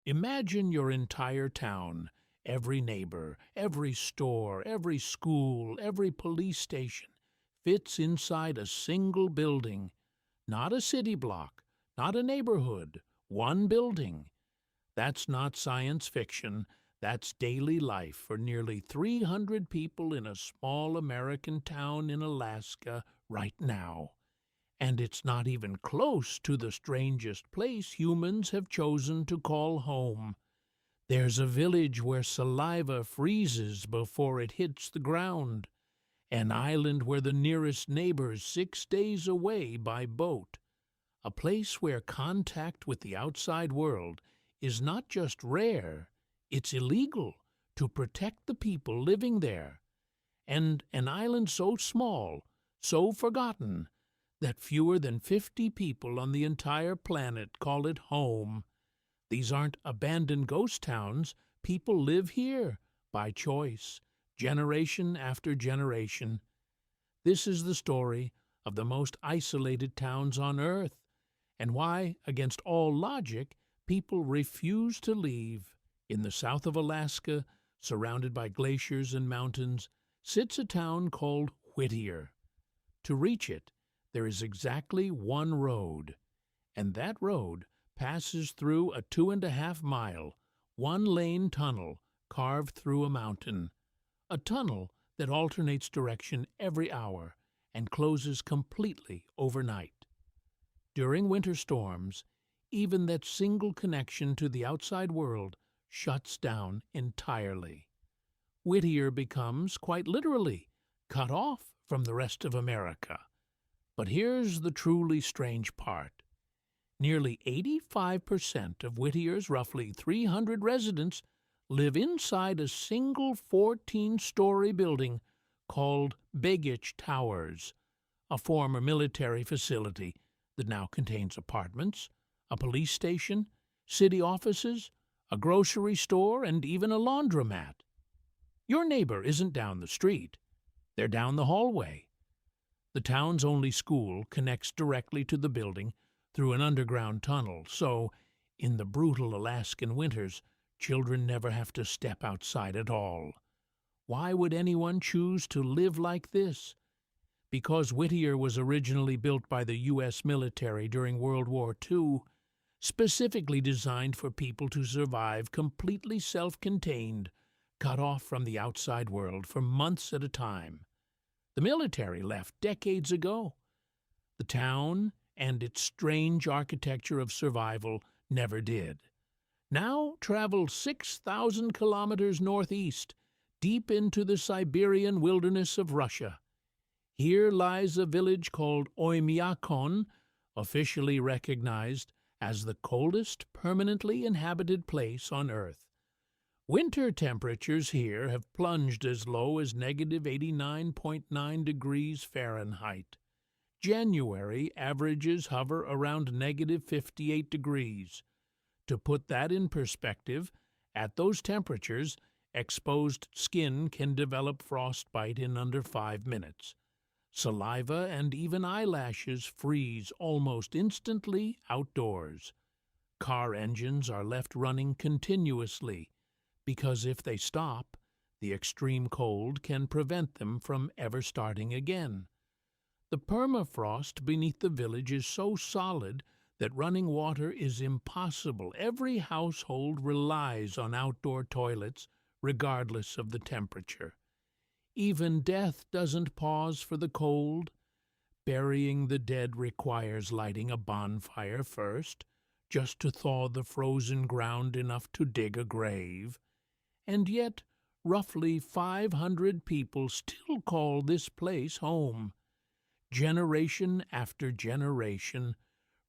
Imagine your entire town, every neighbor, every store, every school, every police station fits inside a single building. Not a city block, not a neighborhood, one building. That's not science fiction. That's daily life for nearly 300 people in a small American town in Alaska right now. And it's not even close to the strangest place humans have chosen to call home. There's a village where saliva freezes before it hits the ground, an island where the nearest neighbor's 6 days away by boat, a place where contact with the outside world is not just rare, it's illegal to protect the people living there, and an island so small, so forgotten, that fewer than 50 people on the entire planet call it home. These aren't abandoned ghost towns. People live here by choice, generation after generation. This is the story of the most isolated towns on Earth, and why, against all logic, people refuse to leave. In the south of Alaska, surrounded by glaciers and mountains, sits a town called Whittier. To reach it, there is exactly one road, and that road passes through a 2.5-mile, one-lane tunnel carved through a mountain, a tunnel that alternates direction every hour and closes completely overnight. During winter storms, even that single connection to the outside world shuts down entirely. Whittier becomes, quite literally, cut off from the rest of America. But here's the truly strange part. Nearly 85% of Whittier's roughly 300 residents live inside a single 14-story building called Begich Towers, a former military facility that now contains apartments, a police station, city offices, a grocery store, and even a laundromat. Your neighbor isn't down the street. They're down the hallway. The town's only school connects directly to the building through an underground tunnel, so, in the brutal Alaskan winters, children never have to step outside at all. Why would anyone choose to live like this? Because Whittier was originally built by the U.S. military during World War II, specifically designed for people to survive completely self-contained, cut off from the outside world for months at a time. The military left decades ago. The town and its strange architecture of survival never did. Now travel 6,000 kilometers northeast, deep into the Siberian wilderness of Russia. Here lies a village called Oymyakon, officially recognized as the coldest permanently inhabited place on Earth. Winter temperatures here have plunged as low as negative 89.9 degrees Fahrenheit. January averages hover around negative 58 degrees. To put that in perspective, at those temperatures, exposed skin can develop frostbite in under 5 minutes. Saliva and even eyelashes freeze almost instantly outdoors. Car engines are left running continuously, because if they stop, the extreme cold can prevent them from ever starting again. The permafrost beneath the village is so solid that running water is impossible. Every household relies on outdoor toilets, regardless of the temperature. Even death doesn't pause for the cold. Burying the dead requires lighting a bonfire first, just to thaw the frozen ground enough to dig a grave. And yet, roughly 500 people still call this place home, generation after generation,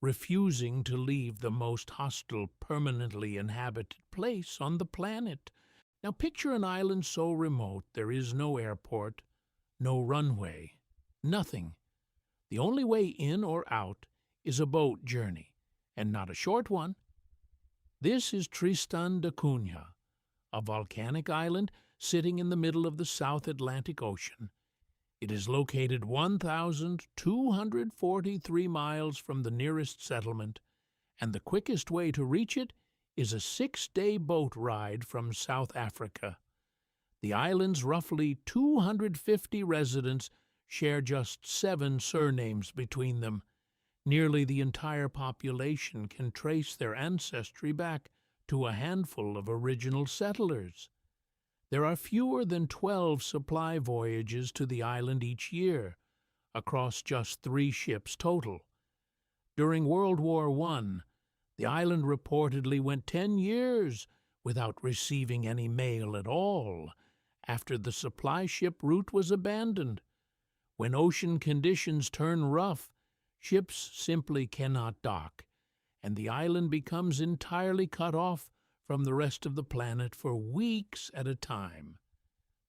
refusing to leave the most hostile, permanently inhabited place on the planet. Now picture an island so remote there is no airport, no runway, nothing. The only way in or out is a boat journey, and not a short one. This is Tristan da Cunha, a volcanic island sitting in the middle of the South Atlantic Ocean. It is located 1,243 miles from the nearest settlement, and the quickest way to reach it is a 6-day boat ride from South Africa. The island's roughly 250 residents share just 7 surnames between them. Nearly the entire population can trace their ancestry back to a handful of original settlers. There are fewer than 12 supply voyages to the island each year, across just 3 ships total. During World War I, the island reportedly went 10 years without receiving any mail at all, after the supply ship route was abandoned. When ocean conditions turn rough, ships simply cannot dock, and the island becomes entirely cut off from the rest of the planet for weeks at a time.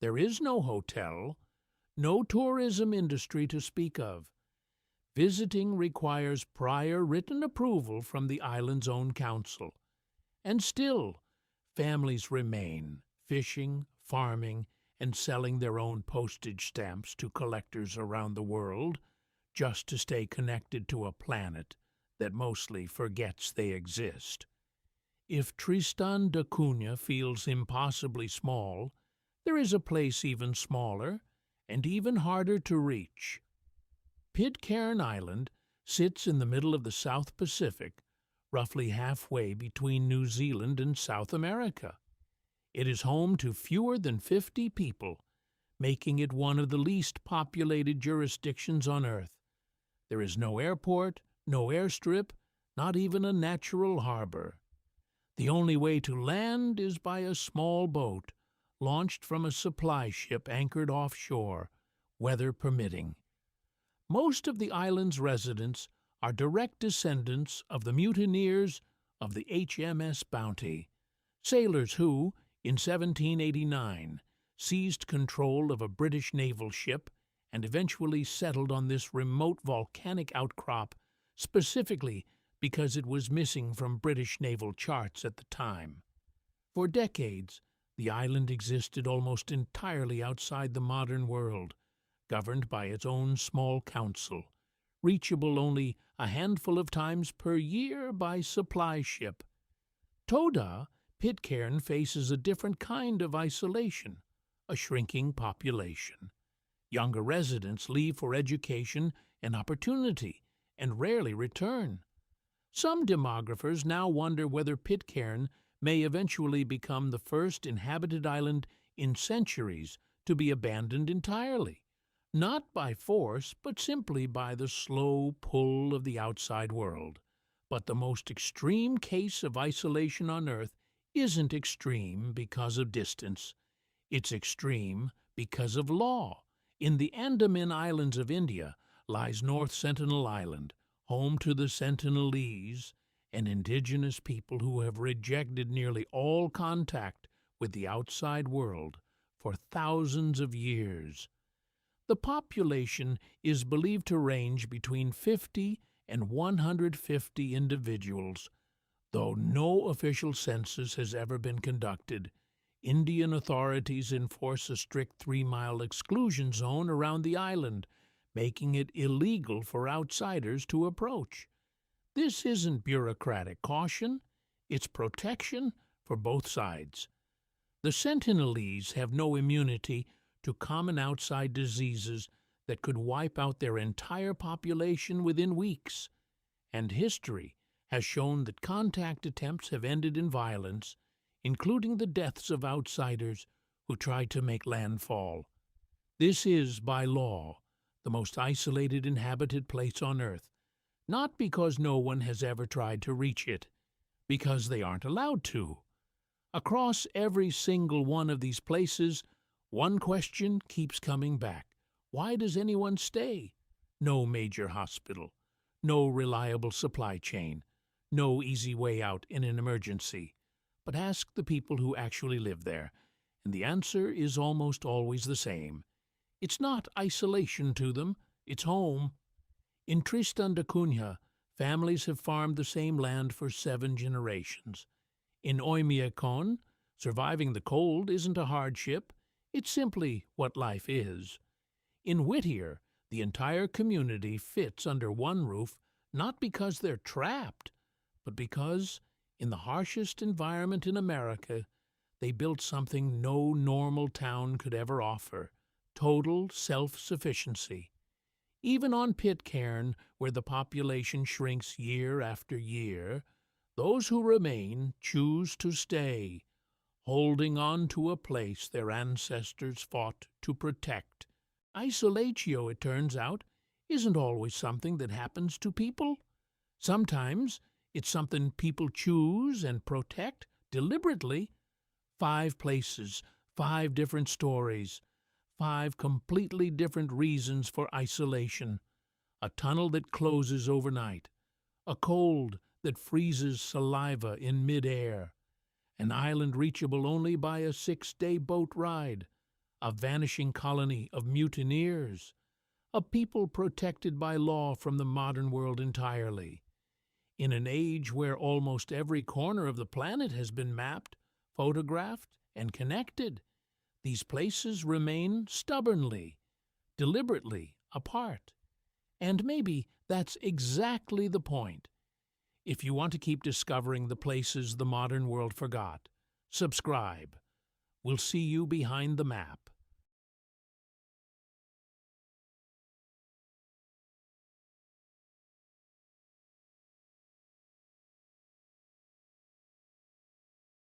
There is no hotel, no tourism industry to speak of. Visiting requires prior written approval from the island's own council. And still, families remain, fishing, farming, and selling their own postage stamps to collectors around the world, just to stay connected to a planet that mostly forgets they exist. If Tristan da Cunha feels impossibly small, there is a place even smaller and even harder to reach. Pitcairn Island sits in the middle of the South Pacific, roughly halfway between New Zealand and South America. It is home to fewer than 50 people, making it one of the least populated jurisdictions on Earth. There is no airport, no airstrip, not even a natural harbor. The only way to land is by a small boat, launched from a supply ship anchored offshore, weather permitting. Most of the island's residents are direct descendants of the mutineers of the HMS Bounty, sailors who, in 1789, seized control of a British naval ship and eventually settled on this remote volcanic outcrop specifically because it was missing from British naval charts at the time. For decades, the island existed almost entirely outside the modern world, governed by its own small council, reachable only a handful of times per year by supply ship. Toda, Pitcairn faces a different kind of isolation, a shrinking population. Younger residents leave for education and opportunity and rarely return. Some demographers now wonder whether Pitcairn may eventually become the first inhabited island in centuries to be abandoned entirely, not by force, but simply by the slow pull of the outside world. But the most extreme case of isolation on Earth isn't extreme because of distance. It's extreme because of law. In the Andaman Islands of India lies North Sentinel Island, home to the Sentinelese, an indigenous people who have rejected nearly all contact with the outside world for thousands of years. The population is believed to range between 50 and 150 individuals. Though no official census has ever been conducted, Indian authorities enforce a strict 3-mile exclusion zone around the island, making it illegal for outsiders to approach. This isn't bureaucratic caution, it's protection for both sides. The Sentinelese have no immunity to common outside diseases that could wipe out their entire population within weeks, and history has shown that contact attempts have ended in violence, including the deaths of outsiders who tried to make landfall. This is, by law, the most isolated inhabited place on Earth, not because no one has ever tried to reach it, because they aren't allowed to. Across every single one of these places, one question keeps coming back. Why does anyone stay? No major hospital, no reliable supply chain, no easy way out in an emergency. But ask the people who actually live there, and the answer is almost always the same. It's not isolation to them, it's home. In Tristan da Cunha, families have farmed the same land for 7 generations. In Oymyakon, surviving the cold isn't a hardship, it's simply what life is. In Whittier, the entire community fits under one roof not because they're trapped, but because In the harshest environment in America, they built something no normal town could ever offer: total self-sufficiency. Even on Pitcairn, where the population shrinks year after year, those who remain choose to stay, holding on to a place their ancestors fought to protect. Isolatio, it turns out, isn't always something that happens to people. Sometimes it's something people choose and protect deliberately. 5 places, 5 different stories, 5 completely different reasons for isolation. A tunnel that closes overnight, a cold that freezes saliva in mid-air, an island reachable only by a 6-day boat ride, a vanishing colony of mutineers, a people protected by law from the modern world entirely. In an age where almost every corner of the planet has been mapped, photographed, and connected, these places remain stubbornly, deliberately apart. And maybe that's exactly the point. If you want to keep discovering the places the modern world forgot, subscribe. We'll see you behind the map.